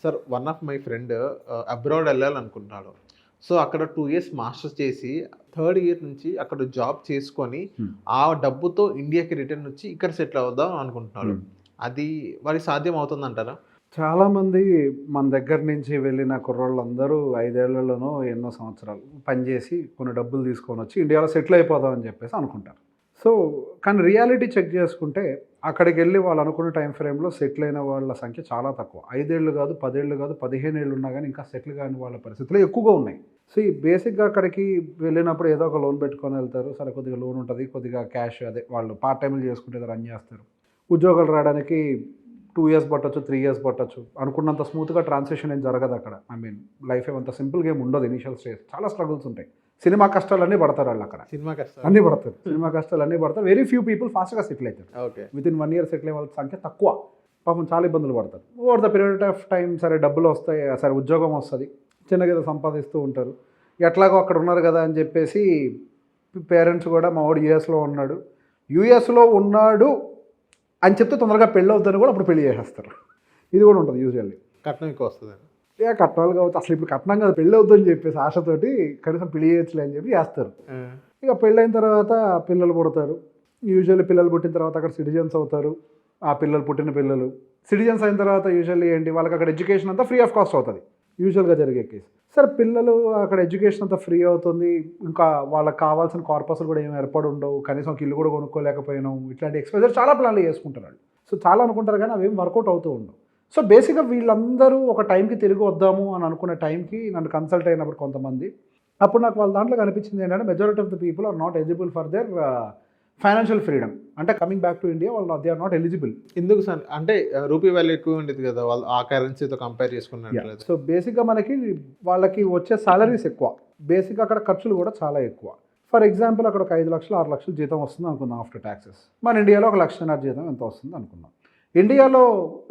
Sir one of my friend abroad వెళ్ళాలనుకుంటున్నాడు. So అక్కడ 2 years masters చేసి థర్డ్ ఇయర్ నుంచి అక్కడ జాబ్ చేసుకొని ఆ డబ్బుతో ఇండియాకి రిటర్న్ వచ్చి ఇక్కడ సెటిల్ అవుదాం అనుకుంటున్నాడు. అది వారికి సాధ్యం అవుతుందంటారా? చాలామంది మన దగ్గర నుంచి వెళ్ళిన కుర్రోళ్ళందరూ 5 ఏళ్లలోనో ఎన్నో సంవత్సరాలు పనిచేసి కొన్ని డబ్బులు తీసుకొని వచ్చి ఇండియాలో సెటిల్ అయిపోదాం అని చెప్పేసి అనుకుంటారు. సో కానీ రియాలిటీ చెక్ చేసుకుంటే అక్కడికి వెళ్ళి వాళ్ళు అనుకున్న టైం ఫ్రేమ్లో సెటిల్ అయిన వాళ్ళ సంఖ్య చాలా తక్కువ. 5 ఏళ్ళు కాదు, 10 ఏళ్ళు కాదు, 15 ఏళ్ళు ఉన్నా కానీ ఇంకా సెటిల్ కాని వాళ్ళ పరిస్థితులు ఎక్కువగా ఉన్నాయి. సో ఈ బేసిక్గా అక్కడికి వెళ్ళినప్పుడు ఏదో ఒక లోన్ పెట్టుకొని వెళ్తారు. సరే కొద్దిగా లోన్ ఉంటుంది, కొద్దిగా క్యాష్ అదే వాళ్ళు పార్ట్ టైంలు చేసుకుంటే రన్ చేస్తారు. ఉద్యోగాలు రావడానికి 2 ఇయర్స్ పట్టొచ్చు, 3 ఇయర్స్ పట్టొచ్చు. అనుకున్నంత స్మూత్గా ట్రాన్సిషన్ ఏం జరగదు అక్కడ. ఐ మీన్ లైఫ్ ఏమంత సింపుల్గా ఏమి ఉండదు. ఇనీషియల్ స్టేజ్ చాలా స్ట్రగుల్స్ ఉంటాయి. సినిమా కష్టాలన్నీ పడతారు వాళ్ళు అక్కడ. సినిమా కష్టం అన్నీ పడతారు, సినిమా కష్టాలు అన్నీ పడతారు. వెరీ ఫ్యూ పీపుల్ ఫాస్ట్గా సెటిల్ అవుతారు. Okay. With in 1 year settle అయ్యే వాళ్ళ సంఖ్య తక్కువ. పాపం చాలా ఇబ్బందులు పడతారు. Over the period of time సరే డబ్బులు వస్తాయి, సరే ఉద్యోగం వస్తుంది, చిన్నగా ఏదో సంపాదిస్తూ ఉంటారు. ఎట్లాగో అక్కడ ఉన్నారు కదా అని చెప్పేసి పేరెంట్స్ కూడా మా వాడు యూఎస్లో ఉన్నాడు అని చెప్తే తొందరగా పెళ్ళి అవుతుందని కూడా అప్పుడు పెళ్లి చేసేస్తారు. ఇది కూడా ఉంటుంది యూజువల్లీ. కట్నం ఎక్కువ వస్తుంది. కట్నాలు కావచ్చు, అసలు ఇప్పుడు కట్నం కదా పెళ్ళి అవుతుందని చెప్పేసి ఆశతోటి కనీసం పెళ్లి చేయొచ్చులే అని చెప్పి చేస్తారు. ఇక పెళ్ళైన తర్వాత పిల్లలు పుడతారు. యూజువల్లీ పిల్లలు పుట్టిన తర్వాత అక్కడ సిటిజన్స్ అవుతారు. ఆ పిల్లలు పుట్టిన పిల్లలు సిటిజన్స్ అయిన తర్వాత యూజువల్లీ ఏంటి వాళ్ళకి అక్కడ ఎడ్యుకేషన్ అంతా ఫ్రీ ఆఫ్ కాస్ట్ అవుతుంది యూజువల్గా జరిగే కేసు. సరే పిల్లలు అక్కడ ఎడ్యుకేషన్ అంతా ఫ్రీ అవుతుంది, ఇంకా వాళ్ళకి కావాల్సిన కార్పస్లు కూడా ఏమి ఏర్పడి ఉండవు, కనీసం ఒక ఇల్లు కూడా కొనుక్కోలేకపోయినాం, ఇట్లాంటి ఎక్స్పోజర్ చాలా ప్లాన్లు చేసుకుంటారు వాళ్ళు. సో చాలా అనుకుంటారు కానీ అవేం వర్కౌట్ అవుతూ ఉండవు. సో బేసిక్గా వీళ్ళందరూ ఒక టైంకి తిరిగి వద్దాము అని అనుకునే టైంకి నన్ను కన్సల్ట్ అయినప్పుడు కొంతమంది, అప్పుడు నాకు వాళ్ళ దాంట్లో కనిపించింది ఏంటంటే majority of the people are not eligible for their financial freedom. అంటే కమింగ్ బ్యాక్ టు ఇండియా వాళ్ళు దే ఆర్ నాట్ ఎలిజిబుల్. ఎందుకు సార్? అంటే రూపీ వాల్యూ ఎక్కువ ఉండేది కదా వాళ్ళు ఆ కరెన్సీతో కంపేర్ చేసుకున్నట్లయితే. సో బేసిక్గా మనకి వాళ్ళకి వచ్చే సాలరీస్ ఎక్కువ, బేసిక్గా అక్కడ ఖర్చులు కూడా చాలా ఎక్కువ. ఫర్ ఎగ్జాంపుల్ అక్కడ ఒక 5 లక్షలు 6 లక్షలు జీతం వస్తుంది అనుకుందాం ఆఫ్టర్ ట్యాక్సెస్. మన ఇండియాలో 1,00,000 జీతం ఎంత వస్తుంది అనుకుందాం. ఇండియాలో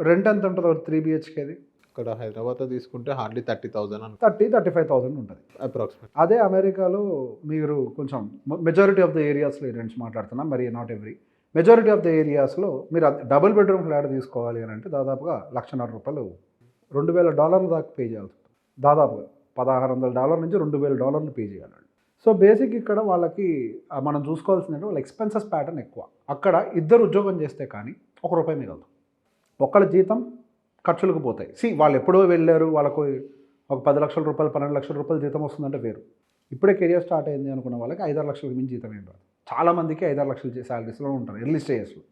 రెంట్ ఎంత ఉంటుంది 3 BHKది? ఇక్కడ హైదరాబాద్లో తీసుకుంటే హార్డ్లీ 30,000 30,000-35,000 ఉంటుంది అప్రాక్సిమేట్. అదే అమెరికాలో మీరు కొంచెం మెజారిటీ ఆఫ్ ద ఏరియాస్లో ఈ రెంట్స్ మాట్లాడుతున్నాం, మరి not every, majority of the ఏరియాస్లో మీరు డబుల్ బెడ్రూమ్ ఫ్లాట్ తీసుకోవాలి అని అంటే దాదాపుగా $1,50,000 $2,000 దాకా పే చేయాల్సి ఉంటుంది. దాదాపుగా $1,600 నుంచి $2,000 పే చేయాలి. సో బేసిక్ ఇక్కడ వాళ్ళకి మనం చూసుకోవాల్సిందంటే వాళ్ళ ఎక్స్పెన్సెస్ ప్యాటర్న్ ఎక్కువ. అక్కడ ఇద్దరు ఉద్యోగం చేస్తే కానీ ₹1 మిగలదు. ఒకళ్ళ జీతం ఖర్చులకు పోతాయి. వాళ్ళు ఎప్పుడో వెళ్ళారు, వాళ్ళకు ఒక ₹10,00,000 ₹12,00,000 జీతం వస్తుందంటే వేరు. ఇప్పుడే కెరియర్ స్టార్ట్ అయింది అనుకున్న వాళ్ళకి 5-6 లక్షలకు మించి జీతం ఏం రాదు. చాలామందికి 5-6 లక్షలు శాలరీస్లో ఉంటారు ఎర్లీ స్టేజెస్లో.